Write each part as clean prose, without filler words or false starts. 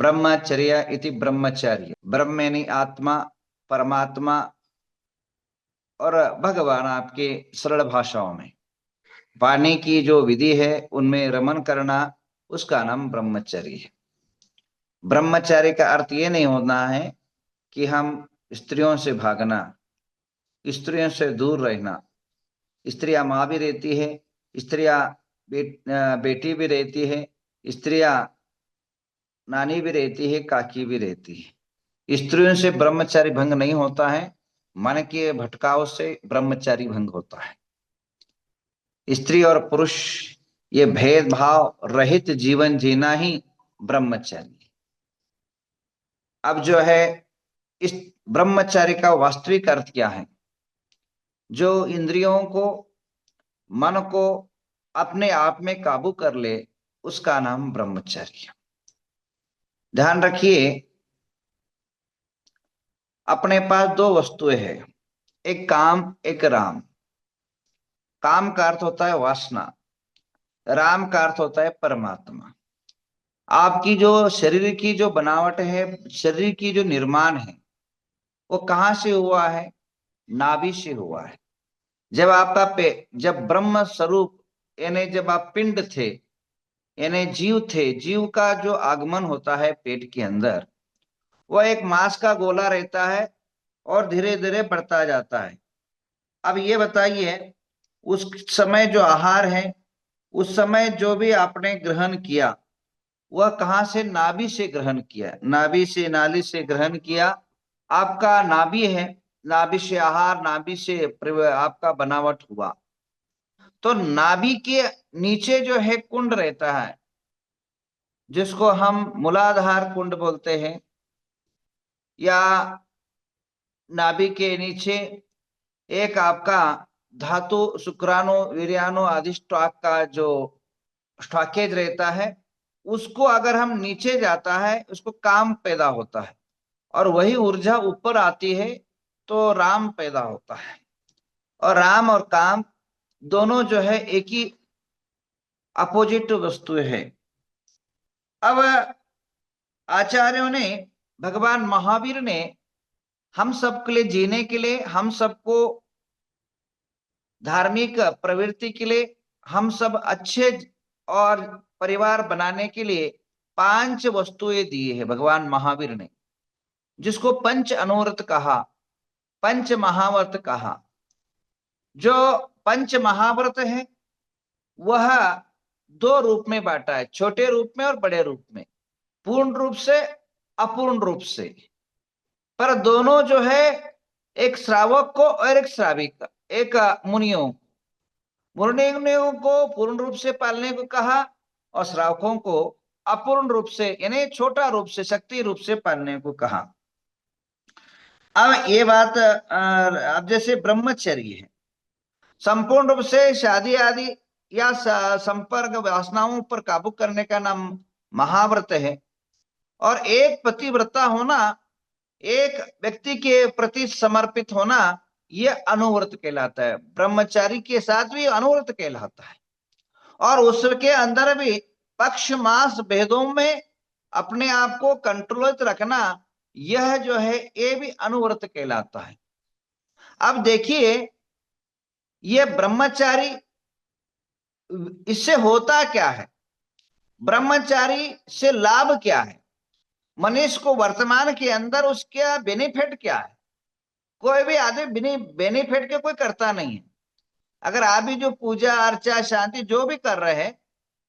ब्रह्मचर्य इति ब्रह्मचर्य, ब्रह्म यानी आत्मा, परमात्मा और भगवान आपके सरल भाषाओं में पाने की जो विधि है उनमें रमन करना, उसका नाम ब्रह्मचर्य है। ब्रह्मचर्य का अर्थ ये नहीं होना है कि हम स्त्रियों से भागना, स्त्रियों से दूर रहना। स्त्रियां माँ भी रहती है, स्त्रियां बेटी भी रहती है, स्त्रियां नानी भी रहती है, काकी भी रहती है। स्त्रियों से ब्रह्मचारी भंग नहीं होता है, मन के भटकाव से ब्रह्मचारी भंग होता है। स्त्री और पुरुष ये भेदभाव रहित जीवन जीना ही ब्रह्मचर्य। अब जो है इस ब्रह्मचर्य का वास्तविक अर्थ क्या है? जो इंद्रियों को, मन को अपने आप में काबू कर ले, उसका नाम ब्रह्मचर्य। ध्यान रखिए, अपने पास दो वस्तुएं हैं, एक काम, एक राम। काम का अर्थ होता है वासना, राम का अर्थ होता है परमात्मा। आपकी जो शरीर की जो बनावट है, शरीर की जो निर्माण है, वो कहां से हुआ है? नाभि से हुआ है। जब आपका जब ब्रह्म स्वरूप यानी जब आप पिंड थे, यानी जीव थे, जीव का जो आगमन होता है पेट के अंदर, वह एक मांस का गोला रहता है और धीरे धीरे बढ़ता जाता है। अब ये बताइए, उस समय जो आहार है, उस समय जो भी आपने ग्रहण किया, वह कहां से? नाभि से ग्रहण किया, नाभि से, नाली से ग्रहण किया। आपका नाभि है, नाभि से आहार, नाभि से आपका बनावट हुआ। तो नाभि के नीचे जो है कुंड रहता है, जिसको हम मूलाधार कुंड बोलते हैं, या नाभि के नीचे एक आपका धातु, शुक्राणु, वीर्याणु आदि स्टॉक का जो स्टॉकेज रहता है, उसको अगर हम नीचे जाता है, उसको काम पैदा होता है, और वही ऊर्जा ऊपर आती है तो राम पैदा होता है। और राम और काम दोनों जो है एक ही अपोजिट वस्तुएं है। अब आचार्यों ने, भगवान महावीर ने हम सबके लिए, जीने के लिए, हम सबको धार्मिक प्रवृत्ति के लिए, हम सब अच्छे और परिवार बनाने के लिए 5 वस्तुएं दी है भगवान महावीर ने, जिसको पंच अनुव्रत कहा, पंच महाव्रत कहा। जो पंच महाव्रत है वह 2 रूप में बांटा है, छोटे रूप में और बड़े रूप में, पूर्ण रूप से, अपूर्ण रूप से। पर दोनों जो है, एक श्रावक को और एक श्राविक, एक मुनियों, मुनियों को पूर्ण रूप से पालने को कहा और श्रावकों को अपूर्ण रूप से यानी छोटा रूप से, शक्ति रूप से पालने को कहा। अब ये बात, अब जैसे ब्रह्मचर्य है, संपूर्ण रूप से शादी आदि या संपर्क वासनाओं पर काबू करने का नाम महाव्रत है। और एक पतिव्रता होना, एक व्यक्ति के प्रति समर्पित होना, यह अनुव्रत कहलाता है। ब्रह्मचारी के साथ भी अनुव्रत कहलाता है। और उसके अंदर भी पक्ष मास भेदों में अपने आप को कंट्रोलित रखना, यह जो है ये भी अनुव्रत कहलाता है। अब देखिए, यह ब्रह्मचारी, इससे होता क्या है? ब्रह्मचारी से लाभ क्या है? मनुष्य को वर्तमान के अंदर उसका बेनिफिट क्या है? कोई भी आदमी बिना बेनिफिट के कोई करता नहीं है। अगर आप भी जो पूजा अर्चा शांति जो भी कर रहे हैं,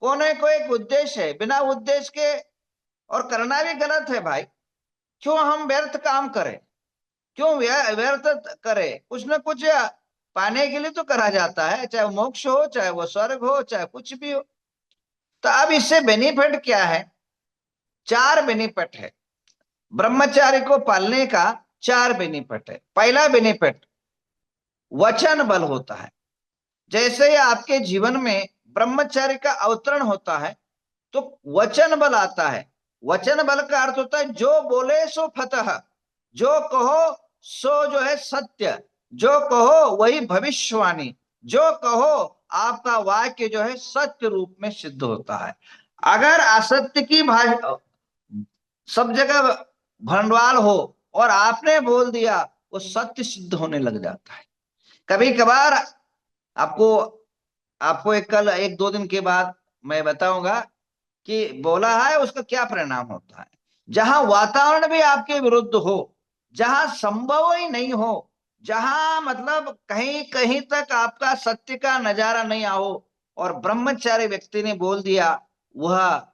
कोने को एक उद्देश्य है, बिना उद्देश्य के, और करना भी गलत है भाई। क्यों हम व्यर्थ काम करें? क्यों व्यर्थ करें? कुछ ना कुछ पाने के लिए तो करा जाता है, चाहे वो मोक्ष हो, चाहे वो स्वर्ग हो, चाहे कुछ भी हो। तो अब इससे बेनिफिट क्या है? 4 बेनिफिट है ब्रह्मचारी को पालने का। 4 बेनिफिट है। पहला बेनिफिट वचन बल होता है। जैसे ही आपके जीवन में ब्रह्मचारी का अवतरण होता है तो वचन बल आता है। वचन बल का अर्थ होता है जो बोले सो फतह, जो कहो सो जो है सत्य, जो कहो वही भविष्यवाणी, जो कहो आपका वाक्य जो है सत्य रूप में सिद्ध होता है। अगर असत्य की सब जगह भंडवाल हो और आपने बोल दिया, वो सत्य सिद्ध होने लग जाता है। कभी कभार आपको आपको एक कल एक दो दिन के बाद मैं बताऊंगा कि बोला है उसका क्या परिणाम होता है। जहां वातावरण भी आपके विरुद्ध हो, जहां संभव ही नहीं हो, जहां मतलब कहीं कहीं तक आपका सत्य का नजारा नहीं आओ, और ब्रह्मचारी व्यक्ति ने बोल दिया, वह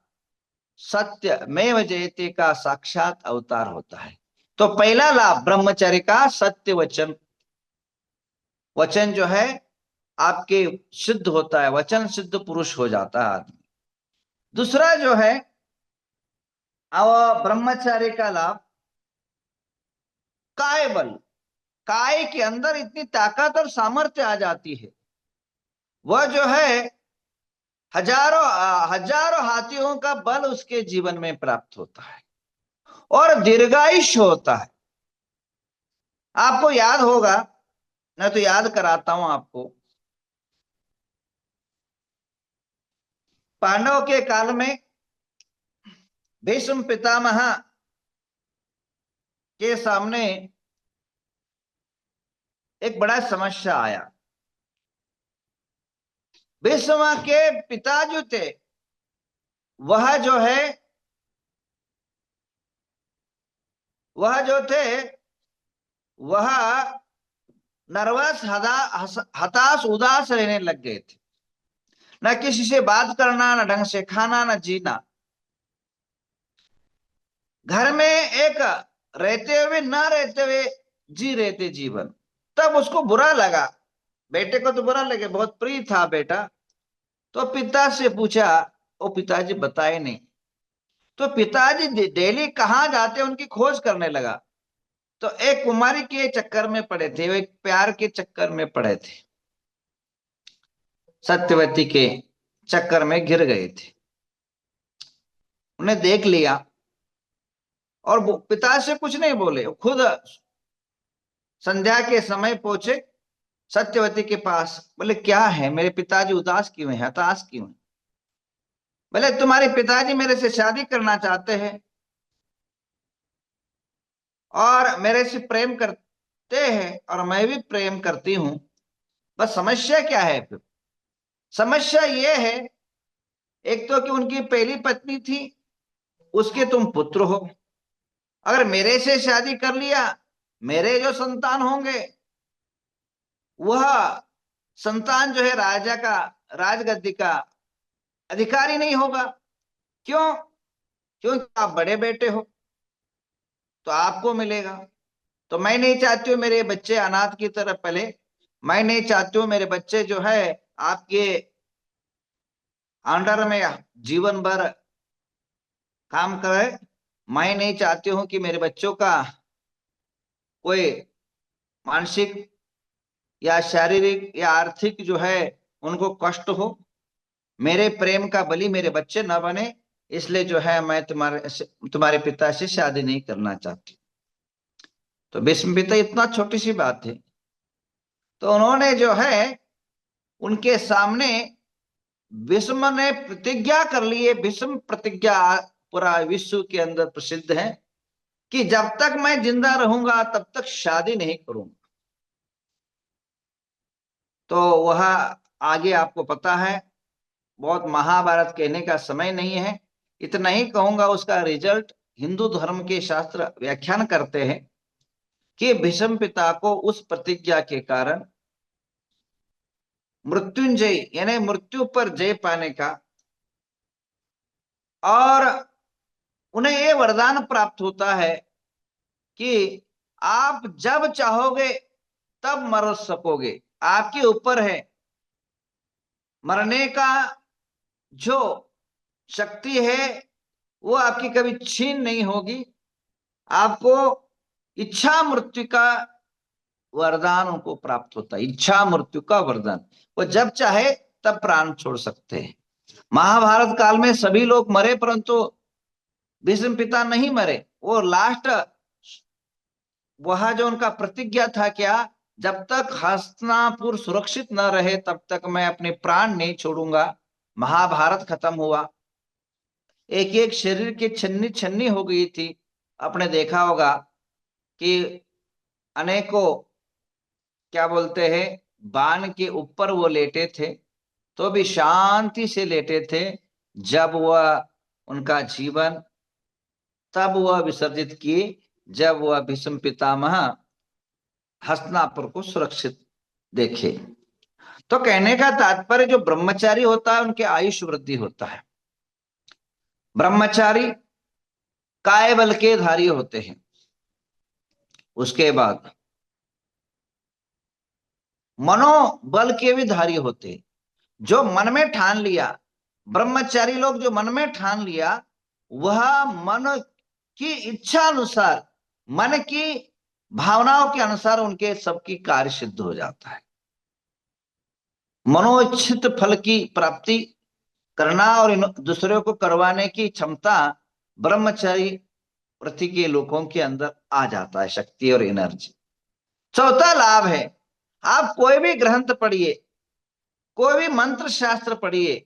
सत्य में जयते का साक्षात अवतार होता है। तो पहला लाभ ब्रह्मचारी का सत्य वचन, वचन जो है आपके सिद्ध होता है, वचन सिद्ध पुरुष हो जाता है आदमी। दूसरा जो है ब्रह्मचारी का लाभ, काय बल, काय के अंदर इतनी ताकत और सामर्थ्य आ जाती है, वह जो है हजारों हजारों हाथियों का बल उसके जीवन में प्राप्त होता है और दीर्घायुष होता है। आपको याद होगा, मैं तो याद कराता हूं आपको, पांडवों के काल में भीष्म पितामह के सामने एक बड़ा समस्या आया। भीष्म के पिता जो थे, वह जो है वह जो थे वह नर्वस, हताश, उदास रहने लग गए थे। न किसी से बात करना, न ढंग से खाना, न जीना। घर में एक रहते हुए न रहते हुए जी रहे थे जीवन। तब उसको बुरा लगा, बेटे को तो बुरा लगे, बहुत प्रिय था बेटा। तो पिता से पूछा, वो पिताजी बताए नहीं। तो पिताजी डेली कहाँ जाते उनकी खोज करने लगा। तो एक कुमारी के चक्कर में पड़े थे, वो एक प्यार के चक्कर में पड़े थे, सत्यवती के चक्कर में घिर गए थे। उन्हें देख लिया और वो पिता से कुछ नहीं बोले, खुद संध्या के समय पहुंचे सत्यवती के पास। बोले क्या है, मेरे पिताजी उदास क्यों हैं, हताश क्यों हैं? बोले तुम्हारे पिताजी मेरे से शादी करना चाहते हैं और मेरे से प्रेम करते हैं और मैं भी प्रेम करती हूं। बस समस्या क्या है फिर? समस्या ये है, एक तो कि उनकी पहली पत्नी थी, उसके तुम पुत्र हो। अगर मेरे से शादी कर लिया, मेरे जो संतान होंगे, वह संतान जो है राजा का, राजगद्दी का अधिकारी नहीं होगा। क्यों? क्योंकि आप बड़े बेटे हो तो आपको मिलेगा। तो मैं नहीं चाहती हूँ मेरे बच्चे अनाथ की तरह पले। मैं नहीं चाहती हूँ मेरे बच्चे जो है आपके अंडर में जीवन भर काम करे। मैं नहीं चाहती हूँ कि मेरे बच्चों का कोई मानसिक या शारीरिक या आर्थिक जो है उनको कष्ट हो। मेरे प्रेम का बलि मेरे बच्चे न बने, इसलिए जो है मैं तुम्हारे पिता से शादी नहीं करना चाहती। तो भीष्म पिता, इतना छोटी सी बात है। तो उन्होंने जो है उनके सामने, भीष्म ने प्रतिज्ञा कर ली है। भीष्म प्रतिज्ञा पूरा विश्व के अंदर प्रसिद्ध है कि जब तक मैं जिंदा रहूंगा तब तक शादी नहीं करूंगा। तो वह आगे आपको पता है, बहुत महाभारत कहने का समय नहीं है, इतना ही कहूंगा। उसका रिजल्ट हिंदू धर्म के शास्त्र व्याख्यान करते हैं कि भीष्म पिता को उस प्रतिज्ञा के कारण मृत्युंजय यानी मृत्यु पर जय पाने का, और उन्हें यह वरदान प्राप्त होता है कि आप जब चाहोगे तब मर सकोगे। आपके ऊपर है, मरने का जो शक्ति है वो आपकी कभी छीन नहीं होगी। आपको इच्छा मृत्यु का वरदान उनको प्राप्त होता है, इच्छा मृत्यु का वरदान। वो जब चाहे तब प्राण छोड़ सकते हैं। महाभारत काल में सभी लोग मरे, परंतु भीष्म पिता नहीं मरे। वो लास्ट, वह जो उनका प्रतिज्ञा था क्या, जब तक हस्तिनापुर सुरक्षित न रहे तब तक मैं अपने प्राण नहीं छोड़ूंगा। महाभारत खत्म हुआ, एक एक शरीर की छन्नी छन्नी हो गई थी। आपने देखा होगा कि अनेकों, क्या बोलते हैं, बाण के ऊपर वो लेटे थे तो भी शांति से लेटे थे। जब वह उनका जीवन तब वह विसर्जित किए, जब वह भीष्म पितामह हस्तिनापुर को सुरक्षित देखे। तो कहने का तात्पर्य, जो ब्रह्मचारी होता है उनके आयुष वृद्धि होता है। ब्रह्मचारी काय बल के धारी होते हैं। उसके बाद मनोबल के भी धारी होते हैं। जो मन में ठान लिया, ब्रह्मचारी लोग जो मन में ठान लिया, वह मन की इच्छा अनुसार, मन की भावनाओं के अनुसार उनके सबकी कार्य सिद्ध हो जाता है। मनोइच्छित फल की प्राप्ति करना और दूसरों को करवाने की क्षमता ब्रह्मचारी वृत्ति के लोगों के अंदर आ जाता है, शक्ति और एनर्जी। चौथा लाभ है, आप कोई भी ग्रंथ पढ़िए, कोई भी मंत्र शास्त्र पढ़िए,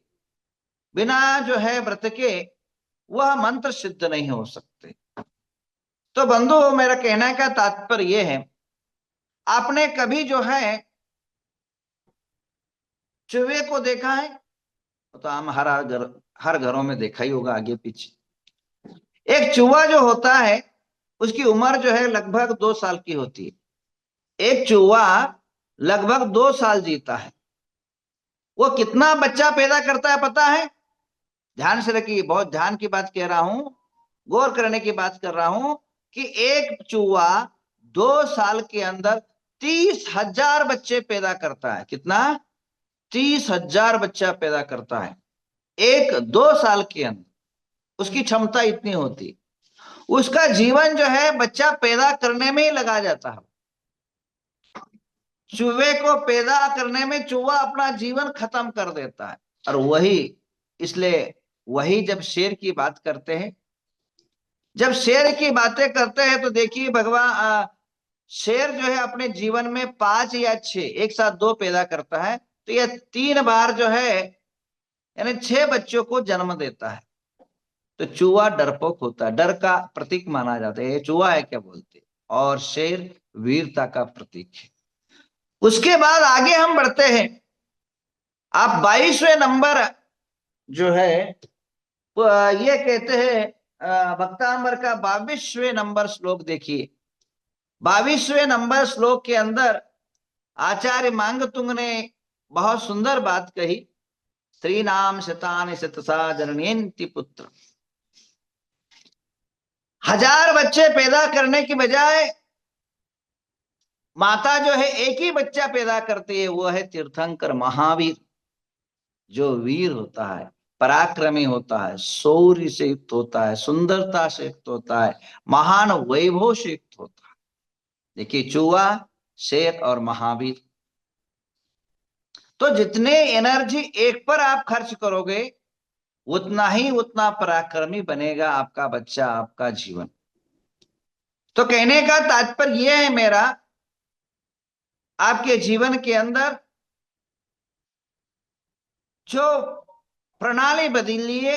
बिना जो है व्रत के वह मंत्र सिद्ध नहीं हो सकते। तो बंधु, मेरा कहने का तात्पर्य यह है, आपने कभी जो है चूहे को देखा है? तो हम हर घरों में देखा ही होगा, आगे पीछे। एक चूहा जो होता है उसकी उम्र जो है लगभग 2 साल की होती है। एक चूहा लगभग 2 साल जीता है। वो कितना बच्चा पैदा करता है पता है? ध्यान से रखिए, बहुत ध्यान की बात कह रहा हूं, गौर करने की बात कर रहा हूं कि एक चूहा 2 साल के अंदर 30,000 बच्चे पैदा करता है। कितना? 30,000 बच्चा पैदा करता है एक 2 साल के अंदर। उसकी क्षमता इतनी होती। उसका जीवन जो है बच्चा पैदा करने में ही लगा जाता है। चूहे को पैदा करने में चूहा अपना जीवन खत्म कर देता है। और वही, इसलिए वही जब शेर की बात करते हैं, जब शेर की बातें करते हैं तो देखिए भगवान, शेर जो है अपने जीवन में 5 या 6, एक साथ 2 पैदा करता है, तो यह 3 बार जो है यानी 6 बच्चों को जन्म देता है। तो चूहा डरपोक होता है, डर का प्रतीक माना जाता है। ये चूहा है क्या बोलते हैं। और शेर वीरता का प्रतीक है। उसके बाद आगे हम बढ़ते हैं। आप 22वें नंबर जो है ये कहते हैं, भक्तांबर का 22वें नंबर श्लोक देखिए। 22वें नंबर श्लोक के अंदर आचार्य मांगतुंग ने बहुत सुंदर बात कही। स्त्री नाम शतानि शतसा जनयन्ति पुत्र। 1000 बच्चे पैदा करने की बजाय माता जो है एक ही बच्चा पैदा करती है, वो है तीर्थंकर महावीर। जो वीर होता है, पराक्रमी होता है, शौर्य से युक्त होता है, सुंदरता से युक्त होता है, महान वैभव से युक्त होता है। देखिए, चूहा, शेर और महावीर। तो जितने एनर्जी एक पर आप खर्च करोगे, उतना पराक्रमी बनेगा आपका बच्चा, आपका जीवन। तो कहने का तात्पर्य यह है मेरा, आपके जीवन के अंदर जो प्रणाली बदलिए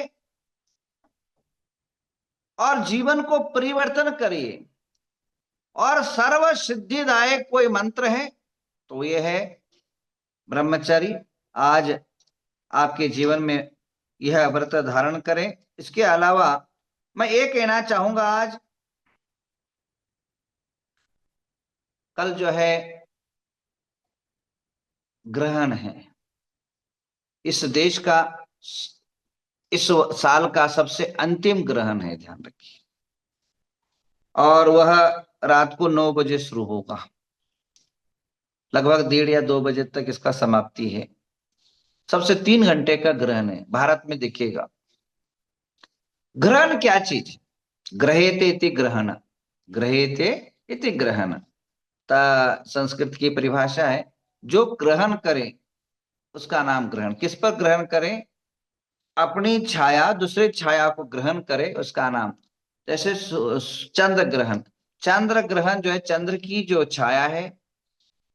और जीवन को परिवर्तन करिए। और सर्व सिद्धिदायक कोई मंत्र है तो यह है ब्रह्मचर्य। आज आपके जीवन में यह व्रत धारण करें। इसके अलावा मैं ये कहना चाहूंगा, आज कल जो है ग्रहण है। इस देश का इस साल का सबसे अंतिम ग्रहण है, ध्यान रखिए। और वह रात को 9 बजे शुरू होगा, लगभग 1:30 या 2 बजे तक इसका समाप्ति है। सबसे 3 घंटे का ग्रहण है, भारत में दिखेगा। ग्रहण क्या चीज? ग्रहेते इति ग्रहण, ग्रहेते इति ग्रहण। संस्कृत की परिभाषा है, जो ग्रहण करे उसका नाम ग्रहण। किस पर ग्रहण करें? अपनी छाया दूसरे छाया को ग्रहण करे, उसका नाम। जैसे चंद्र ग्रहण। चंद्र ग्रहण जो है, चंद्र की जो छाया है,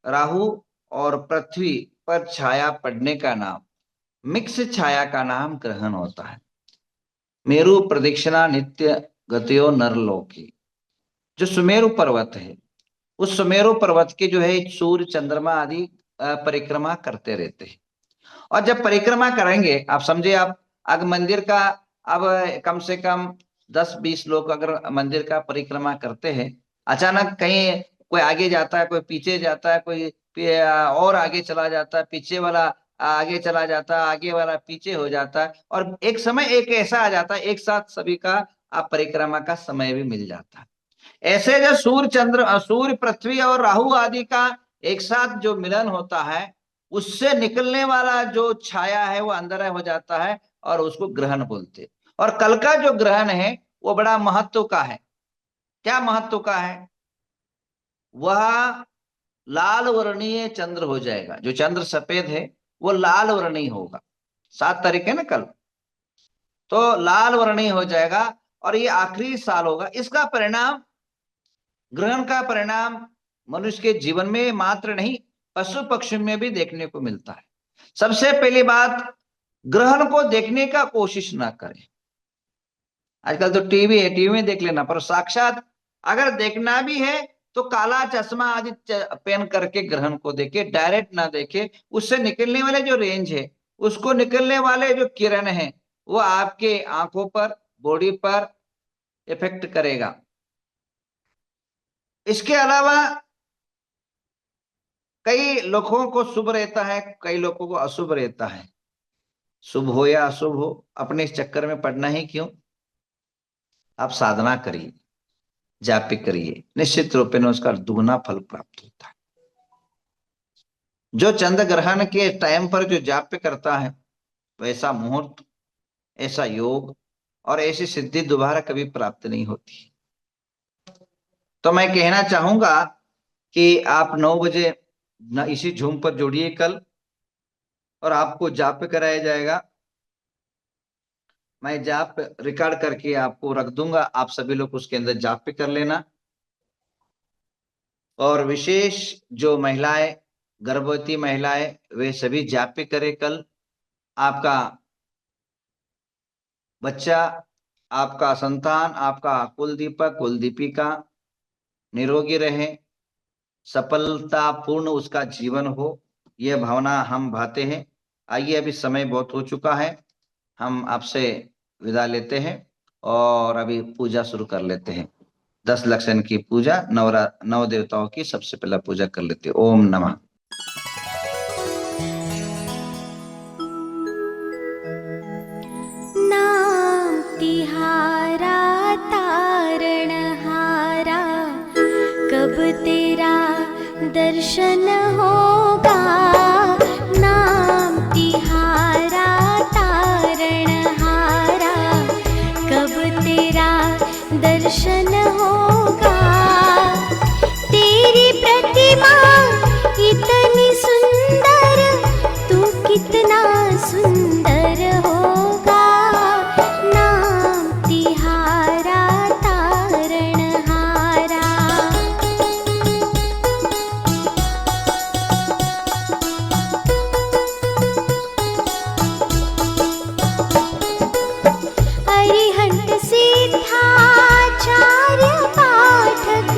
राहु और पृथ्वी पर छाया पड़ने का नाम, मिक्स छाया का नाम ग्रहण होता है। मेरु प्रदक्षिणा नित्य गतयो नरलोकी। जो सुमेरु पर्वत है, उस सुमेरु पर्वत के जो है सूर्य चंद्रमा आदि परिक्रमा करते रहते हैं। और जब परिक्रमा करेंगे, आप समझे, आप अगर मंदिर का, अब कम से कम 10-20 लोग अगर मंदिर का परिक्रमा करते हैं, अचानक कहीं कोई आगे जाता है, कोई पीछे जाता है, कोई और आगे चला जाता है, पीछे वाला आगे चला जाता है, आगे वाला पीछे हो जाता है, और एक समय एक ऐसा आ जाता है, एक साथ सभी का परिक्रमा का समय भी मिल जाता है। ऐसे जो सूर्य पृथ्वी और राहु आदि का एक साथ जो मिलन होता है, उससे निकलने वाला जो छाया है वो अंदर हो जाता है, और उसको ग्रहण बोलते। और कल का जो ग्रहण है वो बड़ा महत्व का है। क्या महत्व का है? वह लाल वर्णीय चंद्र हो जाएगा। जो चंद्र सफेद है वो लाल वर्णीय होगा। 7 तारीख है ना कल, तो लाल वर्णीय हो जाएगा। और ये आखिरी साल होगा। इसका परिणाम, ग्रहण का परिणाम मनुष्य के जीवन में मात्र नहीं, पशु पक्षी में भी देखने को मिलता है। सबसे पहली बात, ग्रहण को देखने का कोशिश ना करें। आजकल तो टीवी है, टीवी में देख लेना, पर साक्षात अगर देखना भी है तो काला चश्मा आदि पहन करके ग्रहण को देखे, डायरेक्ट ना देखे। उससे निकलने वाले जो रेंज है, उसको निकलने वाले जो किरण है, वो आपके आंखों पर, बॉडी पर इफेक्ट करेगा। इसके अलावा कई लोगों को शुभ रहता है, कई लोगों को अशुभ रहता है। शुभ हो या अशुभ हो, अपने इस चक्कर में पड़ना ही क्यों। आप साधना करिए, जाप करिए, निश्चित रूप में उसका दुगना फल प्राप्त होता है। जो चंद्र ग्रहण के टाइम पर जो जाप करता है, वैसा मुहूर्त, ऐसा योग और ऐसी सिद्धि दोबारा कभी प्राप्त नहीं होती। तो मैं कहना चाहूंगा कि आप 9 बजे इसी झूम पर जुड़िए कल, और आपको जाप कराया जाएगा। मैं जाप रिकॉर्ड करके आपको रख दूंगा, आप सभी लोग उसके अंदर जाप कर लेना। और विशेष जो महिलाएं, गर्भवती महिलाएं, वे सभी जाप करें कल। आपका बच्चा, आपका संतान, आपका कुल दीपक, कुल दीपिका निरोगी रहे, सफलता पूर्ण उसका जीवन हो, यह भावना हम भाते हैं। आइए, अभी समय बहुत हो चुका है, हम आपसे विदा लेते हैं और अभी पूजा शुरू कर लेते हैं। 10 लक्षण की पूजा, नव देवताओं की सबसे पहला पूजा कर लेते हैं। ओम नमः। नाम तिहारा तारणहारा, कब तेरा दर्शन होगा। नाम तिहारा तारणहारा, कब तेरा दर्शन होगा। तेरी प्रतिमा इतनी सुंदर, तू कितना सुंदर होगा। नाम तिहारा तारणहारा। अरिहंत सिद्धाचार्य पाठक,